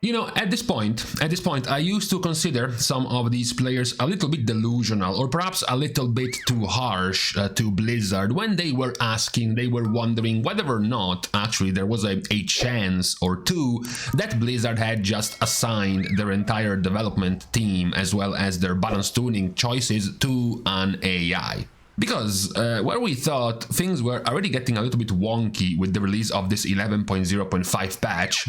You know, at this point, I used to consider some of these players a little bit delusional, or perhaps a little bit too harsh to Blizzard when they were wondering whether or not actually there was a chance or two that Blizzard had just assigned their entire development team as well as their balance tuning choices to an AI. Because where we thought things were already getting a little bit wonky with the release of this 11.0.5 patch,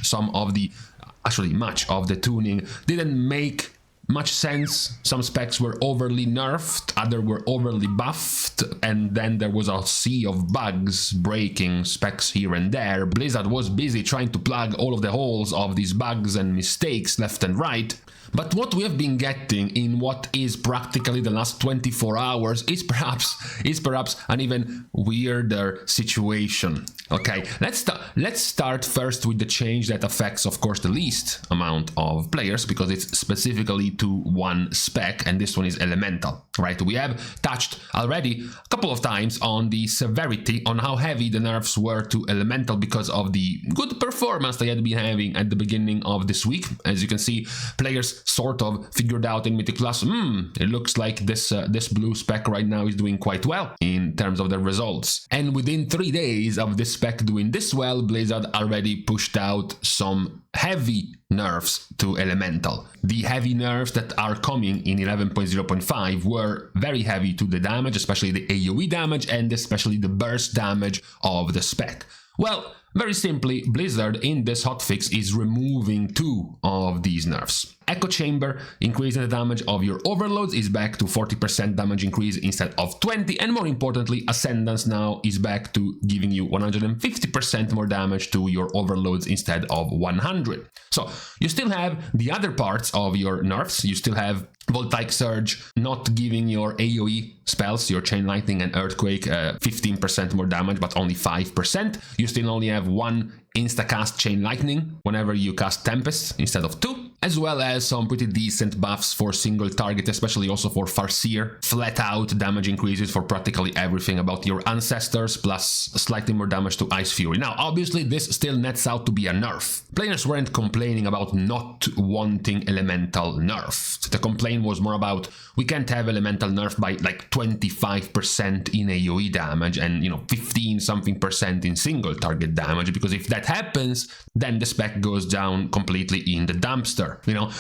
much of the tuning didn't make much sense. Some specs were overly nerfed, others were overly buffed, and then there was a sea of bugs breaking specs here and there. Blizzard was busy trying to plug all of the holes of these bugs and mistakes left and right. But what we have been getting in what is practically the last 24 hours is perhaps an even weirder situation. Okay, let's start first with the change that affects, of course, the least amount of players, because it's specifically to one spec, and this one is Elemental, right? We have touched already a couple of times on the severity, on how heavy the nerfs were to Elemental because of the good performance they had been having at the beginning of this week. As you can see, players sort of figured out in Mythic Plus, it looks like this blue spec right now is doing quite well in terms of the results. And within 3 days of this spec doing this well, Blizzard already pushed out some heavy nerfs to Elemental. The heavy nerfs that are coming in 11.0.5 were very heavy to the damage, especially the AoE damage and especially the burst damage of the spec. Well, very simply, Blizzard in this hotfix is removing 2 of these nerfs. Echo Chamber, increasing the damage of your overloads, is back to 40% damage increase instead of 20, and more importantly, Ascendance now is back to giving you 150% more damage to your overloads instead of 100. So you still have the other parts of your nerfs. You still have Voltaic Surge not giving your AoE spells, your Chain Lightning and Earthquake, 15% more damage, but only 5%. You still only have 1 insta-cast Chain Lightning whenever you cast Tempest instead of 2, as well as some pretty decent buffs for single target, especially also for Farseer. Flat out damage increases for practically everything about your ancestors, plus slightly more damage to Ice Fury. Now, obviously, this still nets out to be a nerf. Players weren't complaining about not wanting Elemental nerf. The complaint was more about, we can't have Elemental nerf by like 25% in AoE damage and 15-something% in single target damage, because if that happens, then the spec goes down completely in the dumpster.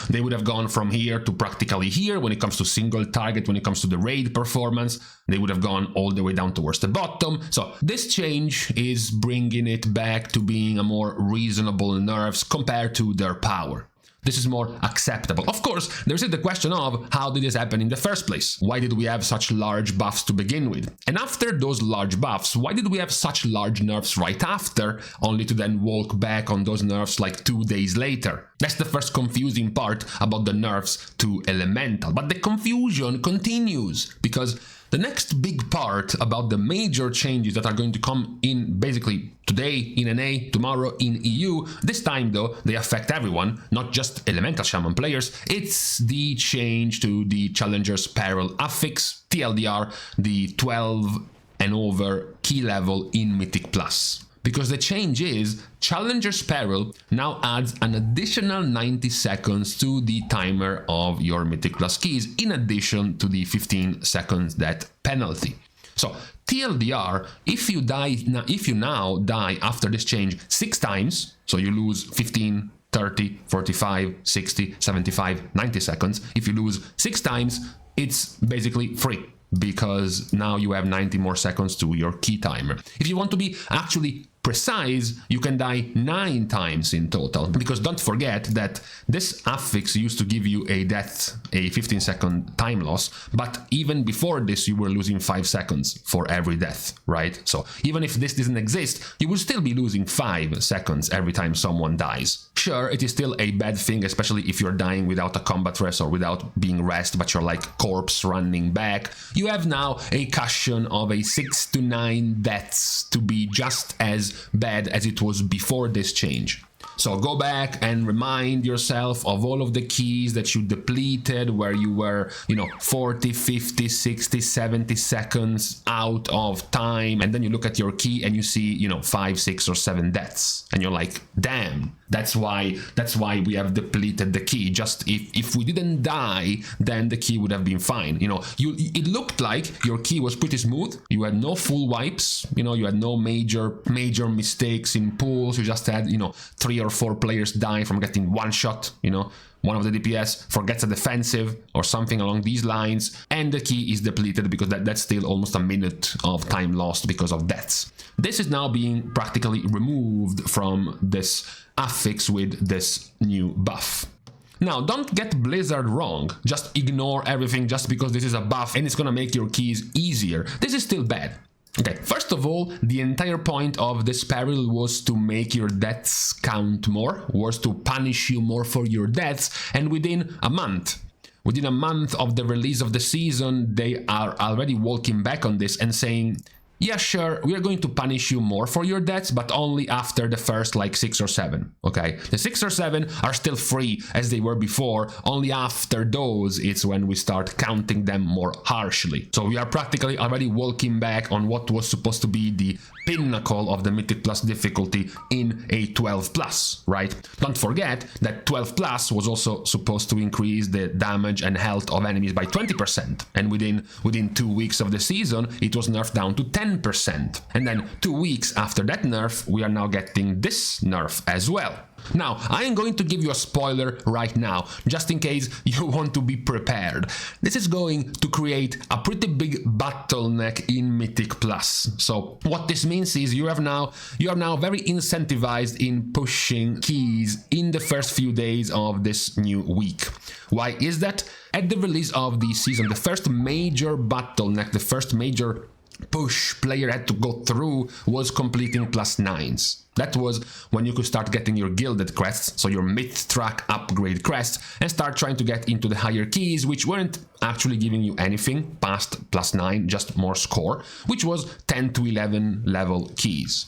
They would have gone from here to practically here when it comes to single target, when it comes to the raid performance. They would have gone all the way down towards the bottom. So this change is bringing it back to being a more reasonable nerfs compared to their power. This is more acceptable. Of course, there's the question of how did this happen in the first place? Why did we have such large buffs to begin with? And after those large buffs, why did we have such large nerfs right after, only to then walk back on those nerfs like 2 days later? That's the first confusing part about the nerfs to Elemental. But the confusion continues, because the next big part about the major changes that are going to come in basically today in NA, tomorrow in EU, this time though they affect everyone, not just Elemental Shaman players. It's the change to the Challenger's Peril affix, TLDR, the 12 and over key level in Mythic Plus. Because the change is, Challenger's Peril now adds an additional 90 seconds to the timer of your Mythic Plus keys, in addition to the 15 seconds death penalty. So TLDR, if you now die after this change 6 times, so you lose 15, 30, 45, 60, 75, 90 seconds. If you lose 6 times, it's basically free, because now you have 90 more seconds to your key timer. If you want to be actually precise, you can die 9 times in total, because don't forget that this affix used to give you a 15-second time loss, but even before this you were losing 5 seconds for every death, right? So even if this doesn't exist, you will still be losing 5 seconds every time someone dies. Sure, it is still a bad thing, especially if you're dying without a combat rest or without being rest, but you're like corpse running back. You have now a cushion of a 6 to 9 deaths to be just as bad as it was before this change. So go back and remind yourself of all of the keys that you depleted where you were, 40, 50, 60, 70 seconds out of time. And then you look at your key and you see, 5, 6 or 7 deaths. And you're like, damn, that's why we have depleted the key. Just if we didn't die, then the key would have been fine. It looked like your key was pretty smooth. You had no full wipes, you had no major mistakes in pools. You just had, 3 or 4 players die from getting one shot, one of the DPS forgets a defensive or something along these lines, and the key is depleted because that's still almost a minute of time lost because of deaths. This is now being practically removed from this affix with this new buff. Now, don't get Blizzard wrong. Just ignore everything just because this is a buff and it's gonna make your keys easier. This is still bad. Okay, first of all, the entire point of this peril was to make your deaths count more, was to punish you more for your deaths, and within a month of the release of the season, they are already walking back on this and saying, yeah, sure, we are going to punish you more for your deaths, but only after the first 6 or 7, okay? The 6 or 7 are still free as they were before, only after those it's when we start counting them more harshly. So we are practically already walking back on what was supposed to be the pinnacle of the Mythic Plus difficulty in a 12 plus, right? Don't forget that 12 plus was also supposed to increase the damage and health of enemies by 20%, and within 2 weeks of the season, it was nerfed down to 10%. And then 2 weeks after that nerf, we are now getting this nerf as well. Now, I am going to give you a spoiler right now, just in case you want to be prepared. This is going to create a pretty big bottleneck in Mythic Plus. So what this means is you are now very incentivized in pushing keys in the first few days of this new week. Why is that? At the release of the season, the first major bottleneck, the first major push player had to go through was completing +9s. That was when you could start getting your gilded crests, so your mid-track upgrade crests, and start trying to get into the higher keys, which weren't actually giving you anything past +9, just more score, which was 10 to 11 level keys.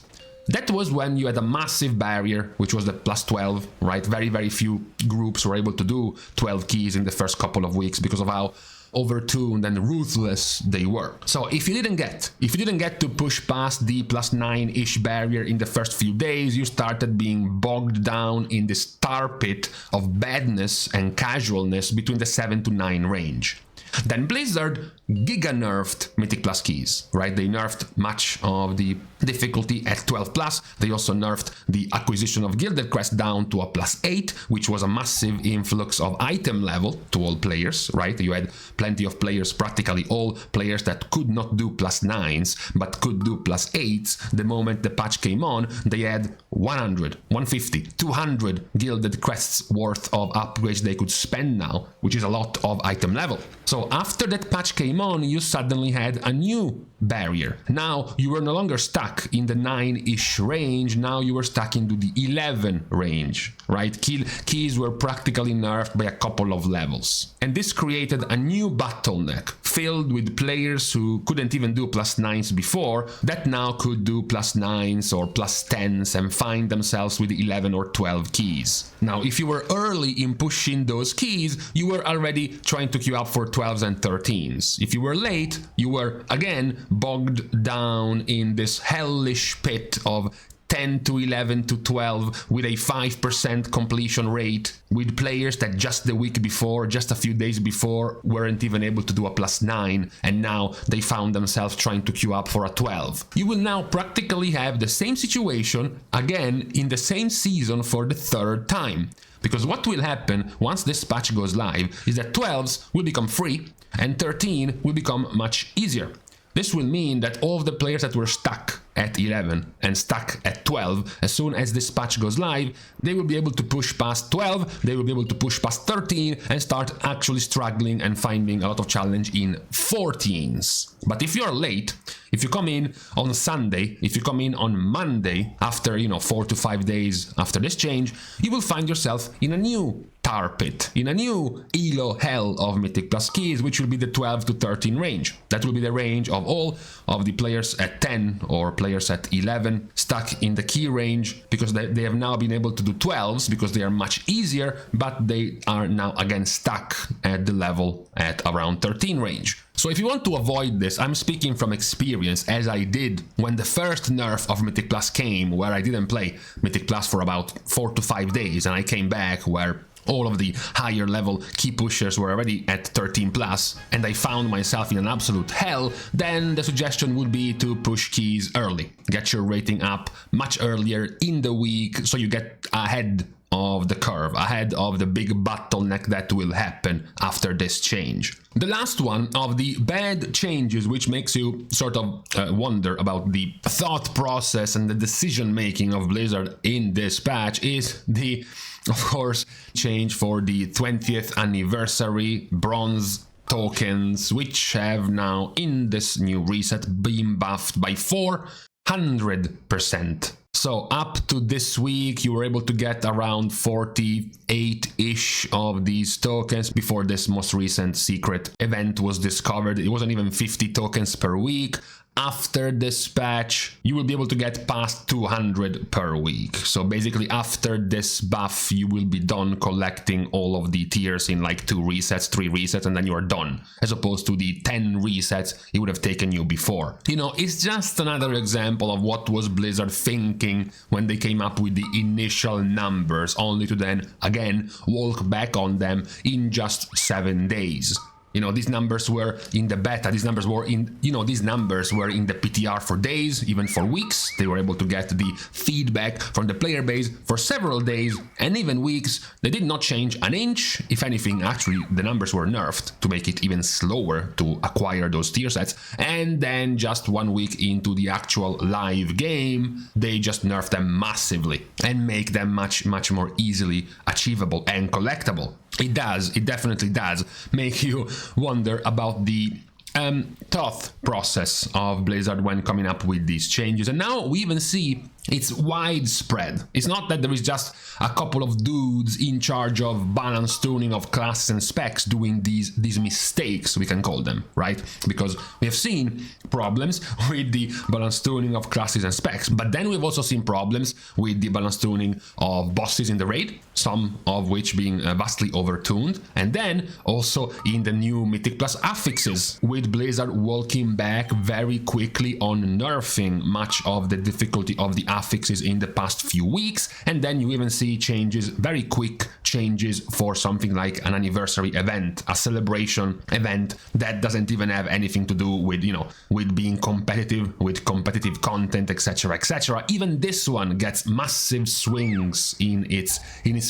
That was when you had a massive barrier, which was the +12, right? Very, very few groups were able to do 12 keys in the first couple of weeks because of how overtuned and ruthless they were. So if you didn't get to push past the +9-ish barrier in the first few days, you started being bogged down in this tar pit of badness and casualness between the 7 to 9 range. Then Blizzard giga-nerfed Mythic Plus keys, right? They nerfed much of the difficulty at 12 plus. They also nerfed the acquisition of Gilded Crest down to a +8, which was a massive influx of item level to all players, right? You had plenty of players, practically all players that could not do +9s, but could do +8s. The moment the patch came on, they had 100, 150, 200 Gilded Crests worth of upgrades they could spend now, which is a lot of item level. So after that patch came on, you suddenly had a new barrier. Now you were no longer stuck in the 9-ish range, now you were stuck into the 11 range, right? Keys were practically nerfed by a couple of levels. And this created a new bottleneck filled with players who couldn't even do +9s before, that now could do +9s or +10s and find themselves with 11 or 12 keys. Now, if you were early in pushing those keys, you were already trying to queue up for 12s and 13s. If you were late, you were again bogged down in this hellish pit of 10 to 11 to 12 with a 5% completion rate, with players that just the week before, just a few days before, weren't even able to do a +9, and now they found themselves trying to queue up for a 12. You will now practically have the same situation again in the same season for the third time. Because what will happen once this patch goes live is that 12s will become free and 13 will become much easier. This will mean that all of the players that were stuck at 11 and stuck at 12, as soon as this patch goes live, they will be able to push past 12, they will be able to push past 13 and start actually struggling and finding a lot of challenge in 14s. But if you're late, if you come in on Sunday, if you come in on Monday, after 4 to 5 days after this change, you will find yourself in a new tar pit in a new elo hell of Mythic Plus keys, which will be the 12 to 13 range. That will be the range of all of the players at 10 or players at 11 stuck in the key range, because they have now been able to do 12s because they are much easier, but they are now again stuck at the level at around 13 range. So if you want to avoid this, I'm speaking from experience, as I did when the first nerf of Mythic Plus came, where I didn't play Mythic Plus for about 4 to 5 days, and I came back where all of the higher level key pushers were already at 13 plus, and I found myself in an absolute hell. Then the suggestion would be to push keys early. Get your rating up much earlier in the week, so you get ahead of the curve, ahead of the big bottleneck that will happen after this change. The last one of the bad changes, which makes you sort of wonder about the thought process and the decision making of Blizzard in this patch, is the, of course, change for the 20th anniversary bronze tokens, which have now in this new reset been buffed by 400%. So up to this week, you were able to get around 48-ish of these tokens before this most recent secret event was discovered. It wasn't even 50 tokens per week. After this patch, you will be able to get past 200 per week. So basically, after this buff, you will be done collecting all of the tiers in like 2 resets, 3 resets, and then you are done. As opposed to the 10 resets it would have taken you before. You know, it's just another example of what was Blizzard thinking when they came up with the initial numbers, only to then, again, walk back on them in just 7 days. You know, these numbers were in the beta, these numbers were in the PTR for days, even for weeks. They were able to get the feedback from the player base for several days and even weeks. They did not change an inch. If anything, actually, the numbers were nerfed to make it even slower to acquire those tier sets. And then just 1 week into the actual live game, they just nerfed them massively and make them much, much more easily achievable and collectible. It definitely does make you wonder about the thought process of Blizzard when coming up with these changes. And now we even see it's widespread. It's not that there is just a couple of dudes in charge of balance tuning of classes and specs doing these mistakes, we can call them, right? Because we have seen problems with the balance tuning of classes and specs, but then we've also seen problems with the balance tuning of bosses in the raid, some of which being vastly overtuned, and then also in the new Mythic Plus affixes, with Blizzard walking back very quickly on nerfing much of the difficulty of the affixes in the past few weeks. And then you even see changes, very quick changes for something like an anniversary event, a celebration event that doesn't even have anything to do with, you know, with being competitive, with competitive content, etc., etc. Even this one gets massive swings in its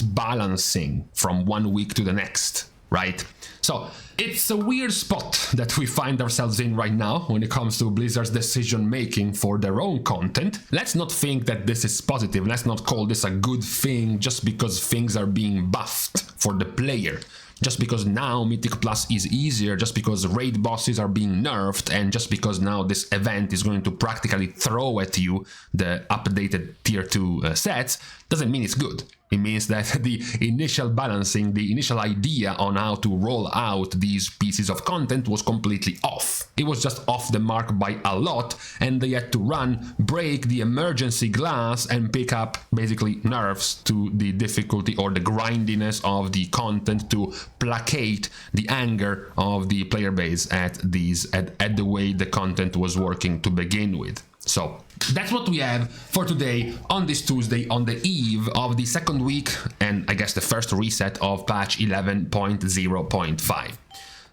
balancing from 1 week to the next, right? So it's a weird spot that we find ourselves in right now when it comes to Blizzard's decision making for their own content. Let's not think that this is positive. Let's not call this a good thing just because things are being buffed for the player. Just because now Mythic Plus is easier, just because raid bosses are being nerfed, and just because now this event is going to practically throw at you the updated tier 2 sets, doesn't mean it's good. It means that the initial balancing, the initial idea on how to roll out these pieces of content was completely off. It was just off the mark by a lot, and they had to break the emergency glass and pick up basically nerfs to the difficulty or the grindiness of the content to placate the anger of the player base at the way the content was working to begin with. So that's what we have for today on this Tuesday, on the eve of the second week and I guess the first reset of patch 11.0.5.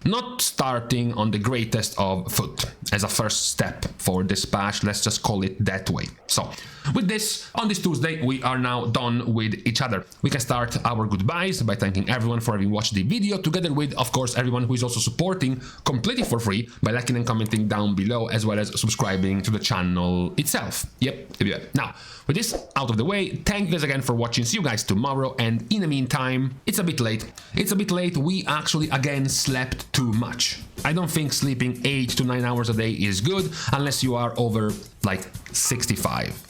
Not starting on the greatest of foot as a first step for this patch, let's just call it that way. So with this, on this Tuesday, we are now done with each other. We can start our goodbyes by thanking everyone for having watched the video, together with, of course, everyone who is also supporting completely for free by liking and commenting down below, as well as subscribing to the channel itself. Yep. Now, with this out of the way, thank you guys again for watching. See you guys tomorrow, and in the meantime, it's a bit late. We actually again slept too much. I don't think sleeping 8 to 9 hours a day is good unless you are over like 65.